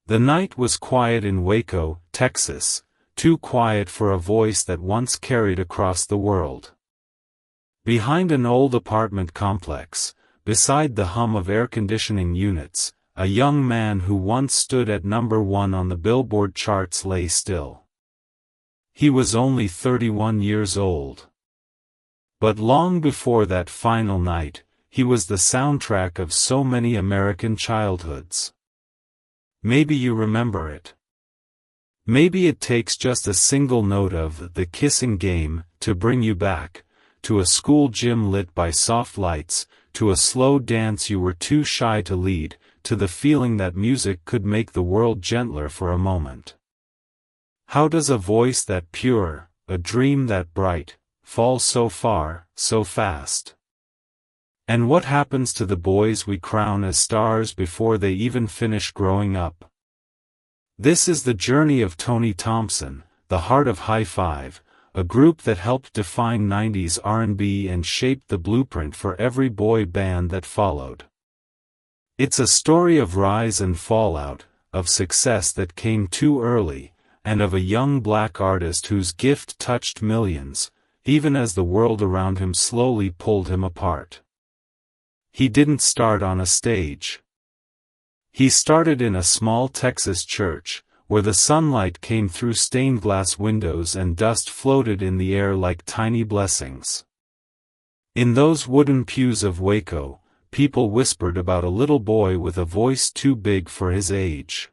The night was quiet in Waco, Texas, too quiet for a voice that once carried across the world. Behind an old apartment complex, beside the hum of air conditioning units, a young man who once stood at number 1 on the Billboard charts lay still. He was only 31 years old. But long before that final night, he was the soundtrack of so many American childhoods. Maybe you remember it. Maybe it takes just a single note of The Kissing Game to bring you back, to a school gym lit by soft lights, to a slow dance you were too shy to lead, to the feeling that music could make the world gentler for a moment. How does a voice that pure, a dream that bright, fall so far, so fast? And what happens to the boys we crown as stars before they even finish growing up? This is the journey of Tony Thompson, the heart of High Five, a group that helped define 90s R&B and shaped the blueprint for every boy band that followed. It's a story of rise and fallout, of success that came too early, and of a young black artist whose gift touched millions, even as the world around him slowly pulled him apart. He didn't start on a stage. He started in a small Texas church, where the sunlight came through stained glass windows and dust floated in the air like tiny blessings. In those wooden pews of Waco, people whispered about a little boy with a voice too big for his age.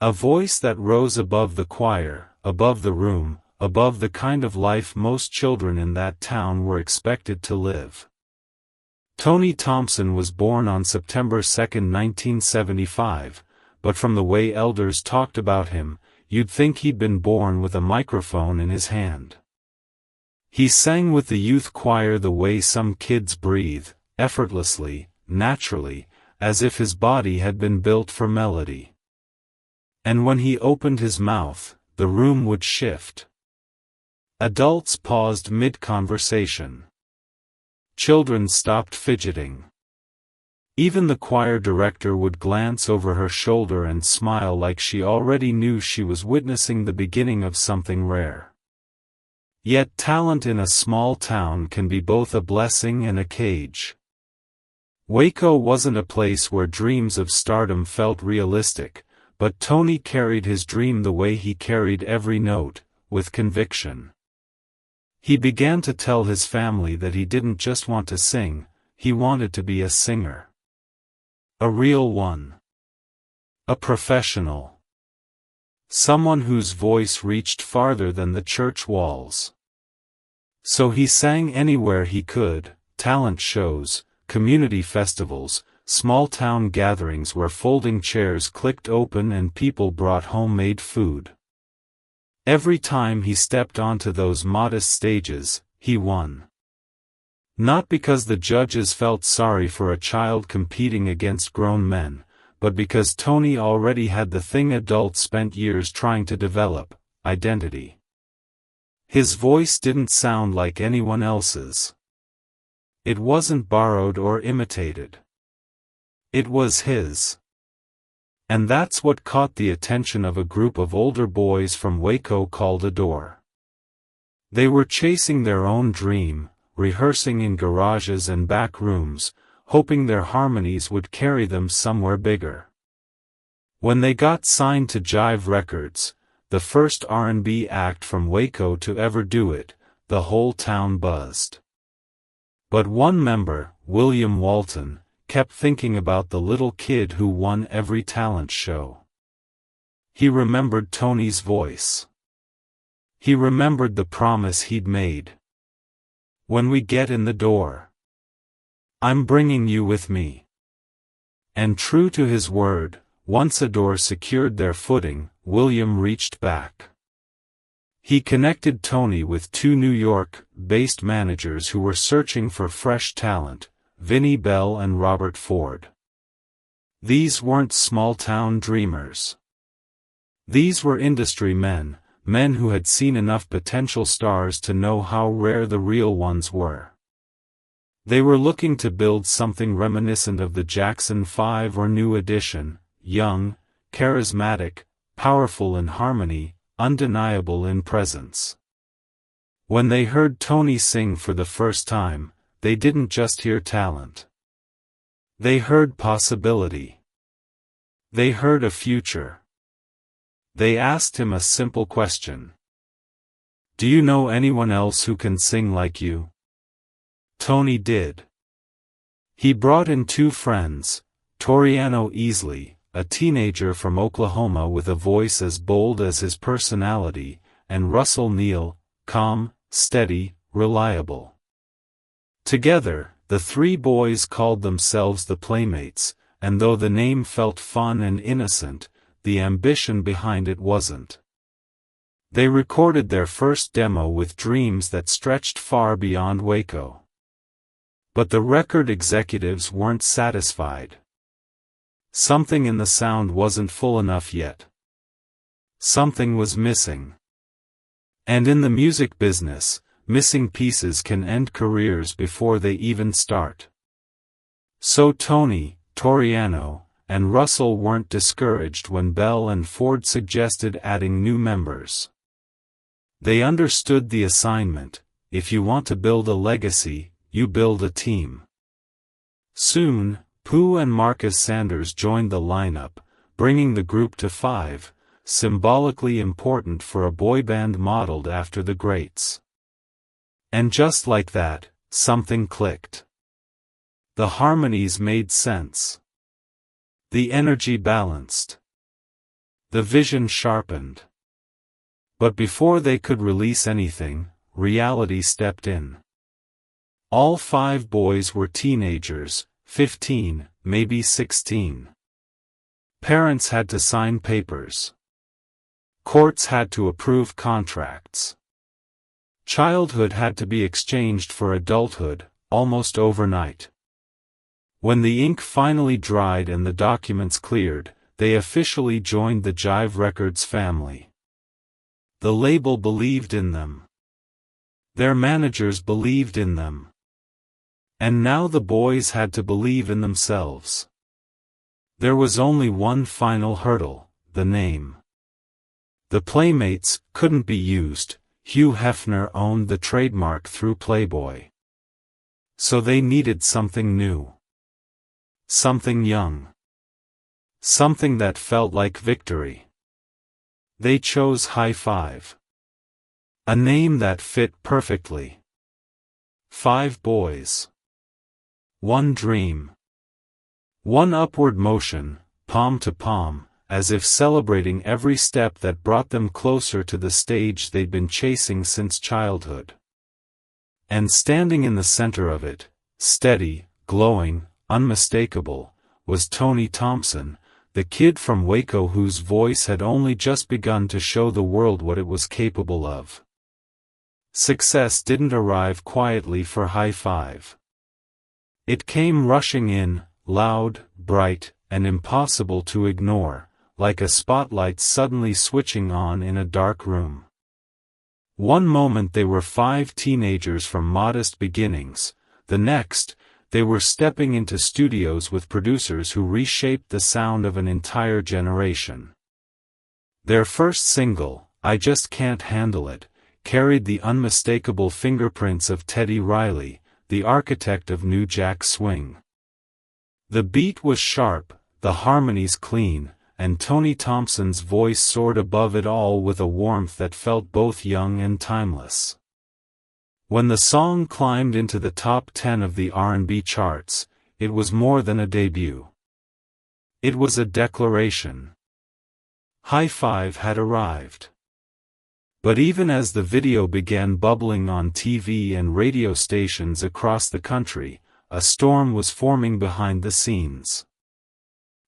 A voice that rose above the choir, above the room, above the kind of life most children in that town were expected to live. Tony Thompson was born on September 2, 1975, but from the way elders talked about him, you'd think he'd been born with a microphone in his hand. He sang with the youth choir the way some kids breathe, effortlessly, naturally, as if his body had been built for melody. And when he opened his mouth, the room would shift. Adults paused mid-conversation. Children stopped fidgeting. Even the choir director would glance over her shoulder and smile like she already knew she was witnessing the beginning of something rare. Yet talent in a small town can be both a blessing and a cage. Waco wasn't a place where dreams of stardom felt realistic, but Tony carried his dream the way he carried every note, with conviction. He began to tell his family that he didn't just want to sing, he wanted to be a singer. A real one. A professional. Someone whose voice reached farther than the church walls. So he sang anywhere he could, talent shows, community festivals, small-town gatherings where folding chairs clicked open and people brought homemade food. Every time he stepped onto those modest stages, he won. Not because the judges felt sorry for a child competing against grown men, but because Tony already had the thing adults spent years trying to develop, identity. His voice didn't sound like anyone else's. It wasn't borrowed or imitated. It was his. And that's what caught the attention of a group of older boys from Waco called Adore. They were chasing their own dream, rehearsing in garages and back rooms, hoping their harmonies would carry them somewhere bigger. When they got signed to Jive Records, the first R&B act from Waco to ever do it, the whole town buzzed. But one member, William Walton, kept thinking about the little kid who won every talent show. He remembered Tony's voice. He remembered the promise he'd made. When we get in the door, I'm bringing you with me. And true to his word, once Adore secured their footing, William reached back. He connected Tony with two New York-based managers who were searching for fresh talent, Vinnie Bell and Robert Ford. These weren't small-town dreamers. These were industry men, men who had seen enough potential stars to know how rare the real ones were. They were looking to build something reminiscent of the Jackson 5 or New Edition, young, charismatic, powerful in harmony, undeniable in presence. When they heard Tony sing for the first time, they didn't just hear talent. They heard possibility. They heard a future. They asked him a simple question. "Do you know anyone else who can sing like you?" Tony did. He brought in two friends, Toriano Easley, a teenager from Oklahoma with a voice as bold as his personality, and Russell Neal, calm, steady, reliable. Together, the three boys called themselves the Playmates, and though the name felt fun and innocent, the ambition behind it wasn't. They recorded their first demo with dreams that stretched far beyond Waco. But the record executives weren't satisfied. Something in the sound wasn't full enough yet. Something was missing. And in the music business, missing pieces can end careers before they even start. So Tony, Toriano, and Russell weren't discouraged when Bell and Ford suggested adding new members. They understood the assignment: if you want to build a legacy, you build a team. Soon, Pooh and Marcus Sanders joined the lineup, bringing the group to 5, symbolically important for a boy band modeled after the greats. And just like that, something clicked. The harmonies made sense. The energy balanced. The vision sharpened. But before they could release anything, reality stepped in. All 5 boys were teenagers, 15, maybe 16. Parents had to sign papers. Courts had to approve contracts. Childhood had to be exchanged for adulthood, almost overnight. When the ink finally dried and the documents cleared, they officially joined the Jive Records family. The label believed in them. Their managers believed in them. And now the boys had to believe in themselves. There was only one final hurdle: the name. The Playmates couldn't be used. Hugh Hefner owned the trademark through Playboy. So they needed something new. Something young. Something that felt like victory. They chose High Five. A name that fit perfectly. 5 boys. One dream. One upward motion, palm to palm, as if celebrating every step that brought them closer to the stage they'd been chasing since childhood. And standing in the center of it, steady, glowing, unmistakable, was Tony Thompson, the kid from Waco whose voice had only just begun to show the world what it was capable of. Success didn't arrive quietly for High Five. It came rushing in, loud, bright, and impossible to ignore, like a spotlight suddenly switching on in a dark room. One moment they were 5 teenagers from modest beginnings, the next, they were stepping into studios with producers who reshaped the sound of an entire generation. Their first single, I Just Can't Handle It, carried the unmistakable fingerprints of Teddy Riley, the architect of New Jack Swing. The beat was sharp, the harmonies clean, and Tony Thompson's voice soared above it all with a warmth that felt both young and timeless. When the song climbed into the top 10 of the R&B charts, it was more than a debut. It was a declaration. High Five had arrived. But even as the video began bubbling on TV and radio stations across the country, a storm was forming behind the scenes.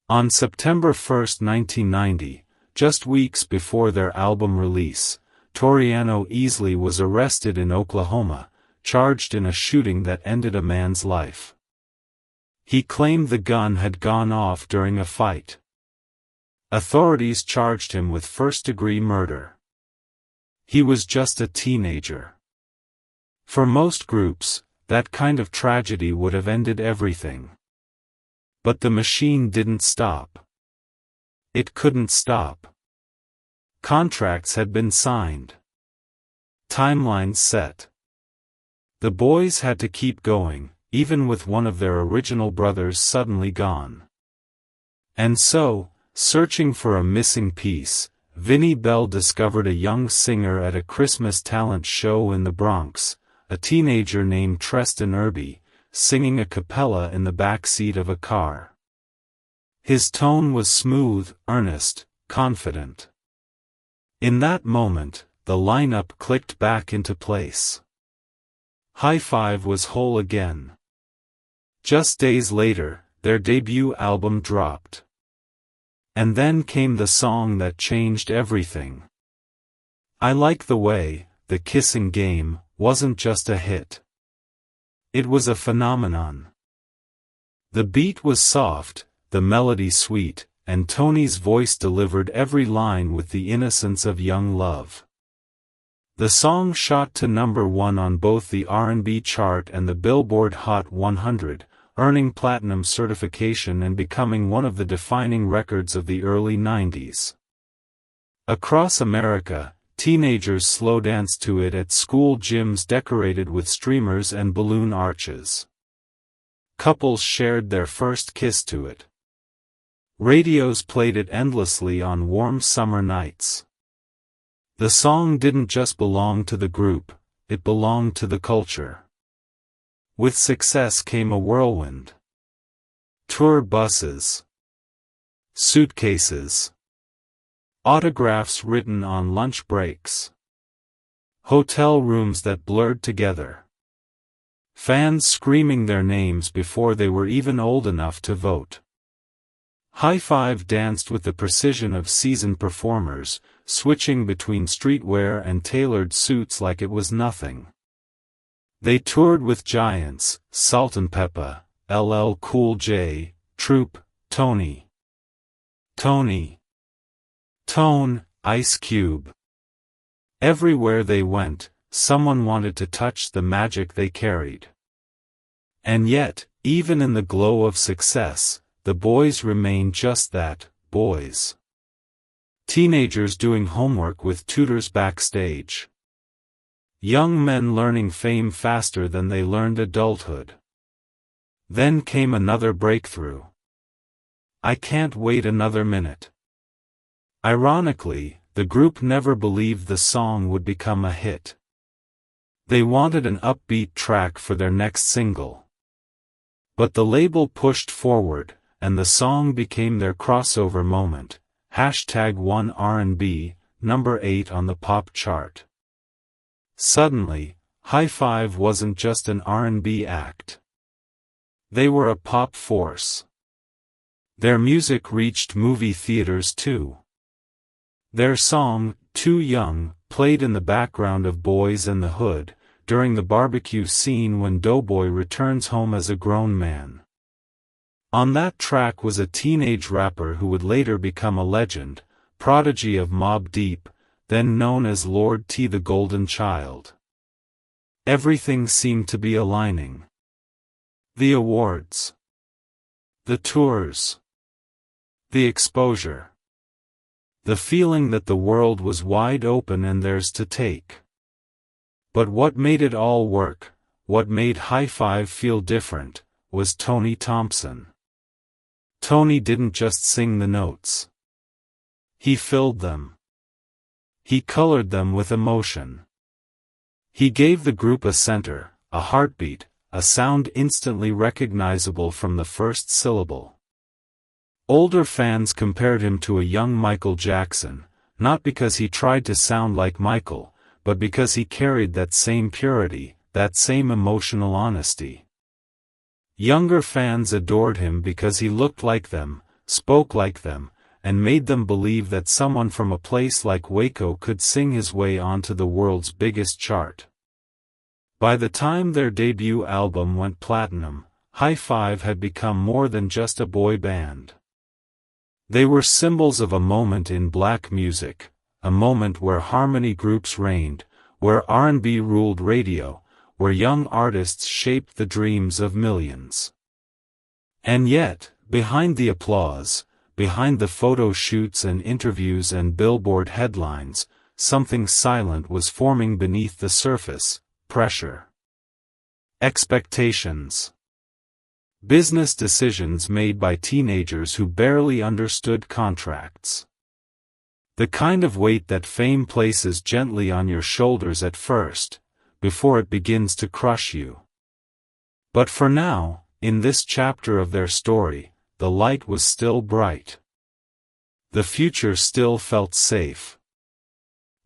On September 1, 1990, just weeks before their album release, Toriano Easley was arrested in Oklahoma, charged in a shooting that ended a man's life. He claimed the gun had gone off during a fight. Authorities charged him with first-degree murder. He was just a teenager. For most groups, that kind of tragedy would have ended everything. But the machine didn't stop. It couldn't stop. Contracts had been signed. Timelines set. The boys had to keep going, even with one of their original brothers suddenly gone. And so, searching for a missing piece, Vinnie Bell discovered a young singer at a Christmas talent show in the Bronx, a teenager named Treston Irby, singing a cappella in the back seat of a car. His tone was smooth, earnest, confident. In that moment, the lineup clicked back into place. High Five was whole again. Just days later, their debut album dropped. And then came the song that changed everything. I Like the Way, The Kissing Game, wasn't just a hit. It was a phenomenon. The beat was soft, the melody sweet, and Tony's voice delivered every line with the innocence of young love. The song shot to #1 on both the R&B chart and the Billboard Hot 100, earning platinum certification and becoming one of the defining records of the early 90s. Across America, teenagers slow danced to it at school gyms decorated with streamers and balloon arches. Couples shared their first kiss to it. Radios played it endlessly on warm summer nights. The song didn't just belong to the group, it belonged to the culture. With success came a whirlwind. Tour buses. Suitcases. Autographs written on lunch breaks. Hotel rooms that blurred together. Fans screaming their names before they were even old enough to vote. High Five danced with the precision of seasoned performers, switching between streetwear and tailored suits like it was nothing. They toured with giants, Salt-N-Pepa, LL Cool J, Troop, Tony, Tone, Ice Cube. Everywhere they went, someone wanted to touch the magic they carried. And yet, even in the glow of success, the boys remained just that, boys. Teenagers doing homework with tutors backstage. Young men learning fame faster than they learned adulthood. Then came another breakthrough. I Can't Wait Another Minute. Ironically, the group never believed the song would become a hit. They wanted an upbeat track for their next single. But the label pushed forward, and the song became their crossover moment. #OneR&B, number 8 on the pop chart. Suddenly, High Five wasn't just an R&B act. They were a pop force. Their music reached movie theaters too. Their song, Too Young, played in the background of Boys in the Hood, during the barbecue scene when Doughboy returns home as a grown man. On that track was a teenage rapper who would later become a legend, prodigy of Mobb Deep, then known as Lord T the Golden Child. Everything seemed to be aligning. The awards. The tours. The exposure. The feeling that the world was wide open and theirs to take. But what made it all work, what made High Five feel different, was Tony Thompson. Tony didn't just sing the notes. He filled them. He colored them with emotion. He gave the group a center, a heartbeat, a sound instantly recognizable from the first syllable. Older fans compared him to a young Michael Jackson, not because he tried to sound like Michael, but because he carried that same purity, that same emotional honesty. Younger fans adored him because he looked like them, spoke like them, and made them believe that someone from a place like Waco could sing his way onto the world's biggest chart. By the time their debut album went platinum, High Five had become more than just a boy band. They were symbols of a moment in black music, a moment where harmony groups reigned, where R&B ruled radio, where young artists shaped the dreams of millions. And yet, behind the applause, behind the photo shoots and interviews and Billboard headlines, something silent was forming beneath the surface: pressure. Expectations. Business decisions made by teenagers who barely understood contracts. The kind of weight that fame places gently on your shoulders at first, before it begins to crush you. But for now, in this chapter of their story, the light was still bright. The future still felt safe.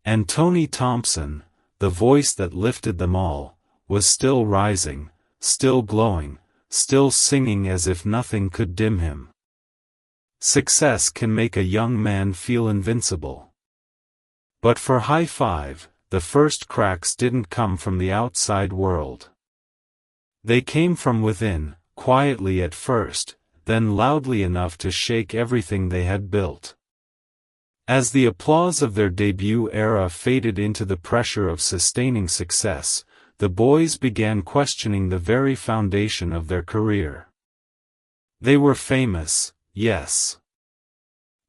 And Tony Thompson, the voice that lifted them all, was still rising, still glowing, still singing as if nothing could dim him. Success can make a young man feel invincible. But for High Five, the first cracks didn't come from the outside world. They came from within, quietly at first, then loudly enough to shake everything they had built. As the applause of their debut era faded into the pressure of sustaining success, the boys began questioning the very foundation of their career. They were famous, yes.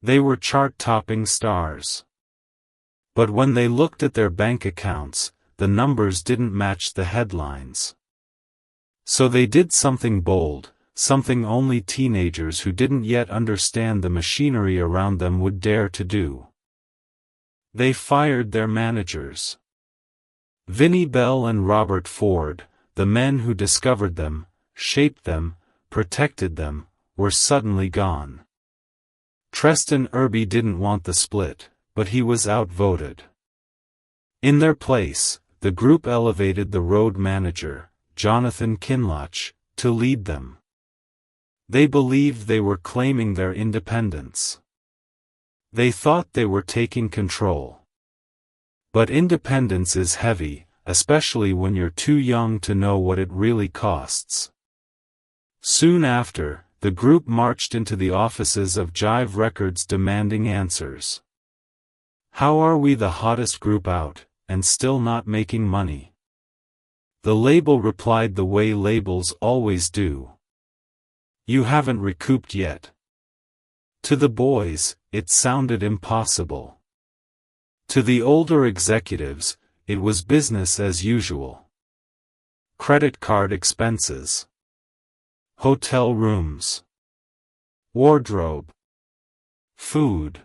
They were chart-topping stars. But when they looked at their bank accounts, the numbers didn't match the headlines. So they did something bold, something only teenagers who didn't yet understand the machinery around them would dare to do. They fired their managers. Vinnie Bell and Robert Ford, the men who discovered them, shaped them, protected them, were suddenly gone. Treston Irby didn't want the split, but he was outvoted. In their place, the group elevated the road manager, Jonathan Kinloch, to lead them. They believed they were claiming their independence. They thought they were taking control. But independence is heavy, especially when you're too young to know what it really costs. Soon after, the group marched into the offices of Jive Records demanding answers. How are we the hottest group out, and still not making money? The label replied the way labels always do. You haven't recouped yet. To the boys, it sounded impossible. To the older executives, it was business as usual. Credit card expenses. Hotel rooms. Wardrobe. Food.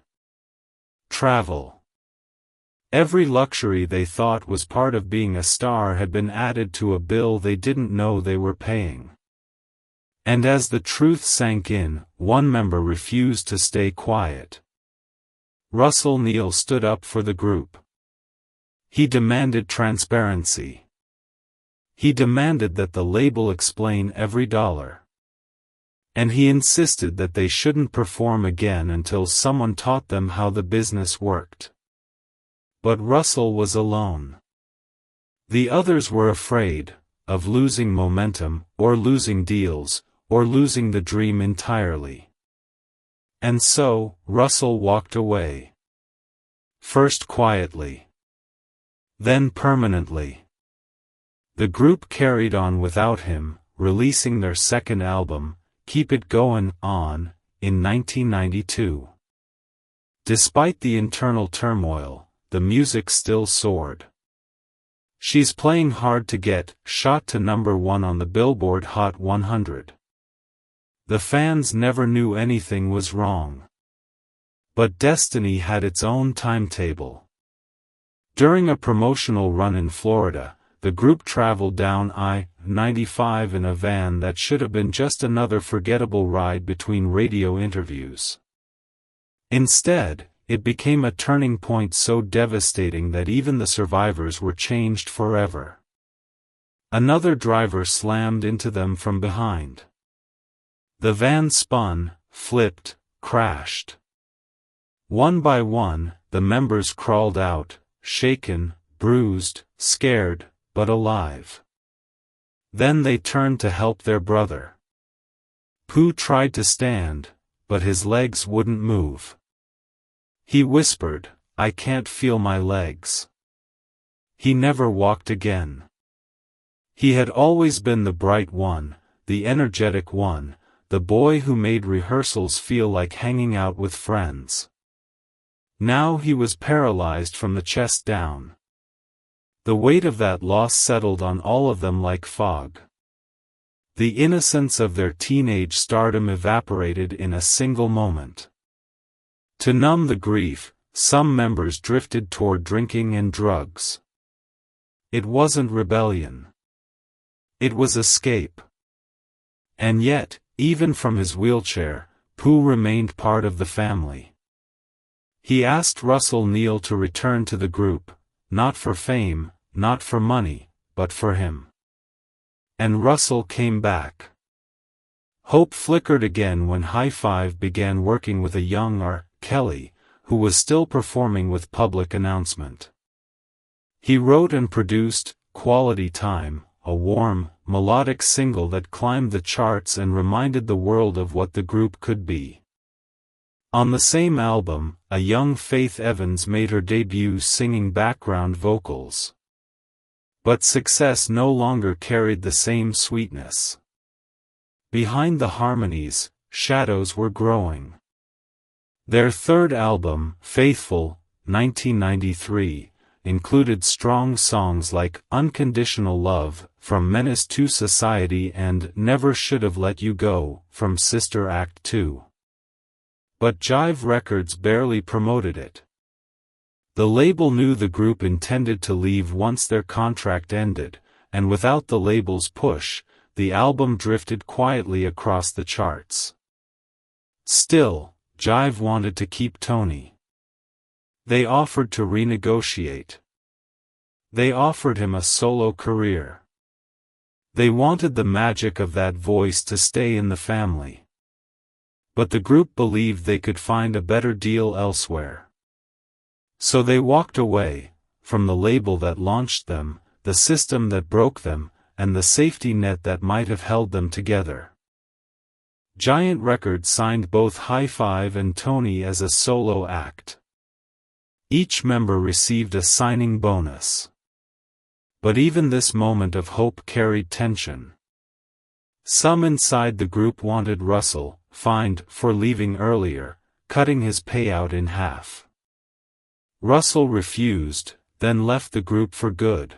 Travel. Every luxury they thought was part of being a star had been added to a bill they didn't know they were paying. And as the truth sank in, one member refused to stay quiet. Russell Neal stood up for the group. He demanded transparency. He demanded that the label explain every dollar. And he insisted that they shouldn't perform again until someone taught them how the business worked. But Russell was alone. The others were afraid of losing momentum, or losing deals, or losing the dream entirely. And so, Russell walked away. First quietly. Then permanently. The group carried on without him, releasing their second album, Keep It Goin' On, in 1992. Despite the internal turmoil, the music still soared. She's Playing Hard to Get shot to #1 on the Billboard Hot 100. The fans never knew anything was wrong. But destiny had its own timetable. During a promotional run in Florida, the group traveled down I-95 in a van that should have been just another forgettable ride between radio interviews. Instead, it became a turning point so devastating that even the survivors were changed forever. Another driver slammed into them from behind. The van spun, flipped, crashed. One by one, the members crawled out, shaken, bruised, scared, but alive. Then they turned to help their brother. Pooh tried to stand, but his legs wouldn't move. He whispered, "I can't feel my legs." He never walked again. He had always been the bright one, the energetic one, the boy who made rehearsals feel like hanging out with friends. Now he was paralyzed from the chest down. The weight of that loss settled on all of them like fog. The innocence of their teenage stardom evaporated in a single moment. To numb the grief, some members drifted toward drinking and drugs. It wasn't rebellion. It was escape. And yet, even from his wheelchair, Pooh remained part of the family. He asked Russell Neal to return to the group, not for fame, not for money, but for him. And Russell came back. Hope flickered again when High Five began working with a young R. Kelly, who was still performing with public announcement. He wrote and produced Quality Time, a warm, melodic single that climbed the charts and reminded the world of what the group could be. On the same album, a young Faith Evans made her debut singing background vocals. But success no longer carried the same sweetness. Behind the harmonies, shadows were growing. Their third album, Faithful, 1993, included strong songs like Unconditional Love, from Menace to Society, and Never Should Have Let You Go, from Sister Act 2. But Jive Records barely promoted it. The label knew the group intended to leave once their contract ended, and without the label's push, the album drifted quietly across the charts. Still, Jive wanted to keep Tony. They offered to renegotiate. They offered him a solo career. They wanted the magic of that voice to stay in the family. But the group believed they could find a better deal elsewhere. So they walked away, from the label that launched them, the system that broke them, and the safety net that might have held them together. Giant Records signed both High Five and Tony as a solo act. Each member received a signing bonus. But even this moment of hope carried tension. Some inside the group wanted Russell fined for leaving earlier, cutting his payout in half. Russell refused, then left the group for good.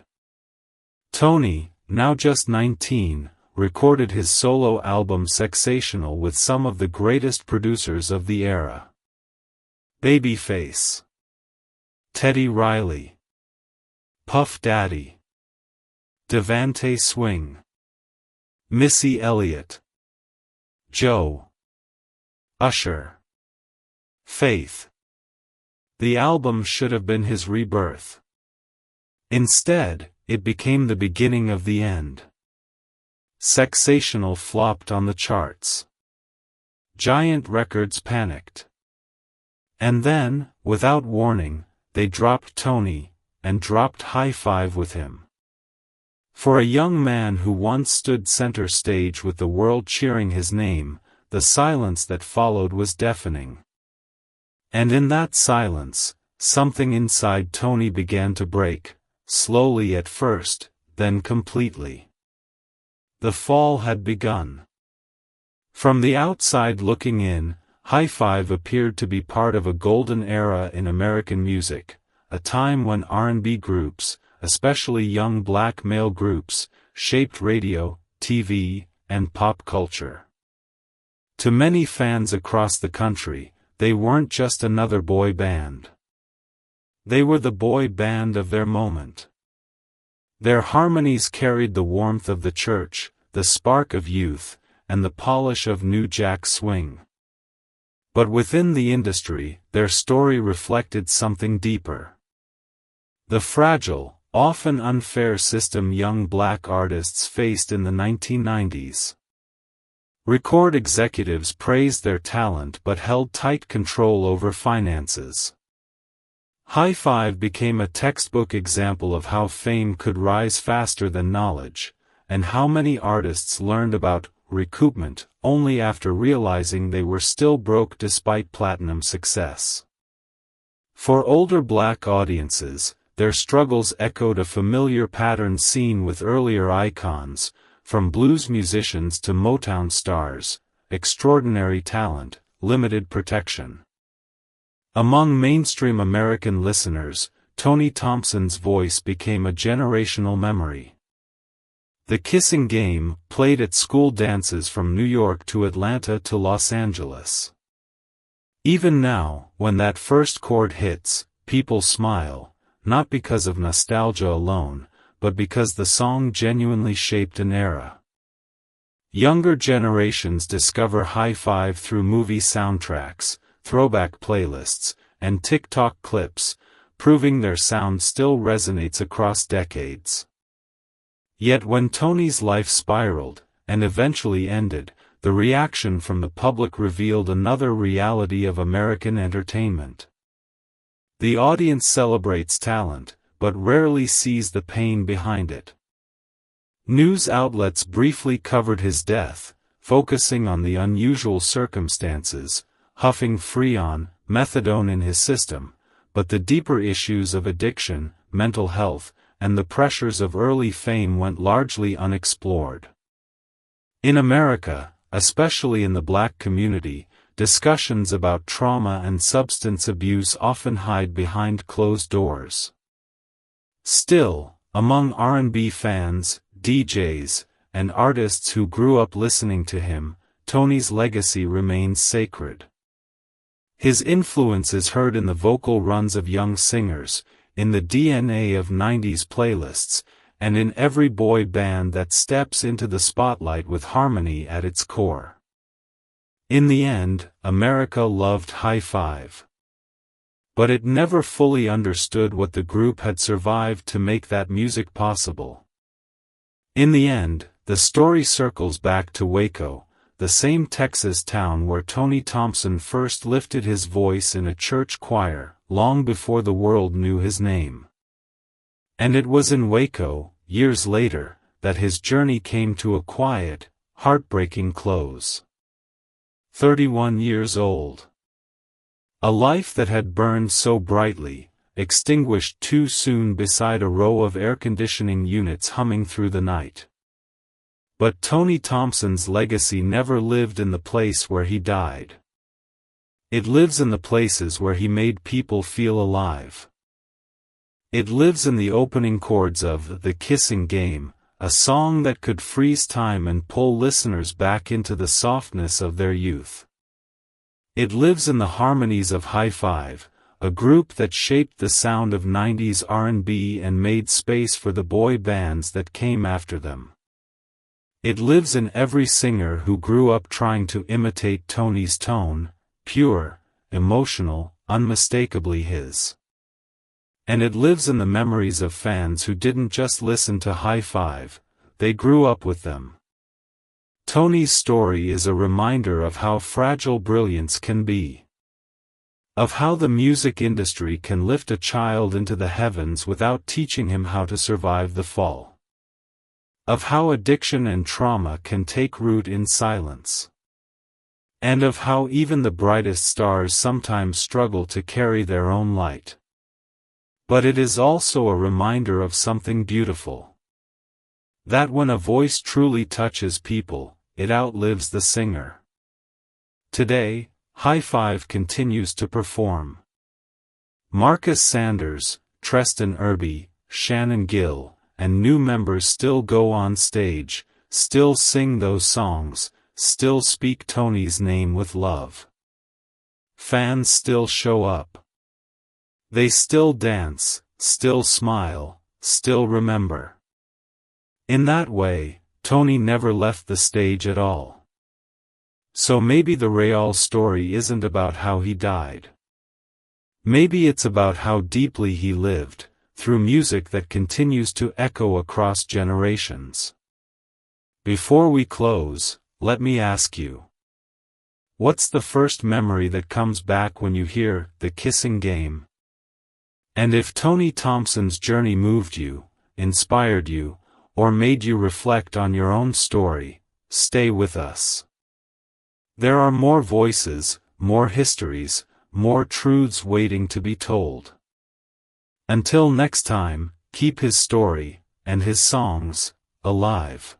Tony, now just 19, recorded his solo album Sexational with some of the greatest producers of the era. Babyface, Teddy Riley, Puff Daddy, Devante Swing, Missy Elliott, Joe, Usher, Faith. The album should have been his rebirth. Instead, it became the beginning of the end. Sexational flopped on the charts. Giant Records panicked. And then, without warning, they dropped Tony, and dropped High Five with him. For a young man who once stood center stage with the world cheering his name, the silence that followed was deafening. And in that silence, something inside Tony began to break, slowly at first, then completely. The fall had begun. From the outside looking in, High Five appeared to be part of a golden era in American music, a time when R&B groups, especially young black male groups, shaped radio, TV, and pop culture. To many fans across the country, they weren't just another boy band. They were the boy band of their moment. Their harmonies carried the warmth of the church, the spark of youth, and the polish of New Jack Swing. But within the industry, their story reflected something deeper. The fragile, often unfair system young black artists faced in the 1990s. Record executives praised their talent but held tight control over finances. High Five became a textbook example of how fame could rise faster than knowledge, and how many artists learned about recoupment only after realizing they were still broke despite platinum success. For older black audiences, their struggles echoed a familiar pattern seen with earlier icons, from blues musicians to Motown stars, extraordinary talent, limited protection. Among mainstream American listeners, Tony Thompson's voice became a generational memory. The Kissing Game played at school dances from New York to Atlanta to Los Angeles. Even now, when that first chord hits, people smile, not because of nostalgia alone, but because the song genuinely shaped an era. Younger generations discover High Five through movie soundtracks, throwback playlists, and TikTok clips, proving their sound still resonates across decades. Yet when Tony's life spiraled, and eventually ended, the reaction from the public revealed another reality of American entertainment. The audience celebrates talent, but rarely sees the pain behind it. News outlets briefly covered his death, focusing on the unusual circumstances, huffing Freon, methadone in his system, but the deeper issues of addiction, mental health, and the pressures of early fame went largely unexplored. In America, especially in the Black community, discussions about trauma and substance abuse often hide behind closed doors. Still, among R&B fans, DJs, and artists who grew up listening to him, Tony's legacy remains sacred. His influence is heard in the vocal runs of young singers, in the DNA of 90s playlists, and in every boy band that steps into the spotlight with harmony at its core. In the end, America loved High Five. But it never fully understood what the group had survived to make that music possible. In the end, the story circles back to Waco, the same Texas town where Tony Thompson first lifted his voice in a church choir, long before the world knew his name. And it was in Waco, years later, that his journey came to a quiet, heartbreaking close. 31 years old. A life that had burned so brightly, extinguished too soon beside a row of air-conditioning units humming through the night. But Tony Thompson's legacy never lived in the place where he died. It lives in the places where he made people feel alive. It lives in the opening chords of The Kissing Game, a song that could freeze time and pull listeners back into the softness of their youth. It lives in the harmonies of High Five, a group that shaped the sound of 90s R&B and made space for the boy bands that came after them. It lives in every singer who grew up trying to imitate Tony's tone, pure, emotional, unmistakably his. And it lives in the memories of fans who didn't just listen to High Five, they grew up with them. Tony's story is a reminder of how fragile brilliance can be. Of how the music industry can lift a child into the heavens without teaching him how to survive the fall. Of how addiction and trauma can take root in silence. And of how even the brightest stars sometimes struggle to carry their own light. But it is also a reminder of something beautiful. That when a voice truly touches people, it outlives the singer. Today, High Five continues to perform. Marcus Sanders, Treston Irby, Shannon Gill, and new members still go on stage, still sing those songs, still speak Tony's name with love. Fans still show up. They still dance, still smile, still remember. In that way, Tony never left the stage at all. So maybe the real story isn't about how he died. Maybe it's about how deeply he lived, through music that continues to echo across generations. Before we close, let me ask you. What's the first memory that comes back when you hear The Kissing Game? And if Tony Thompson's journey moved you, inspired you, or made you reflect on your own story, stay with us. There are more voices, more histories, more truths waiting to be told. Until next time, keep his story, and his songs, alive.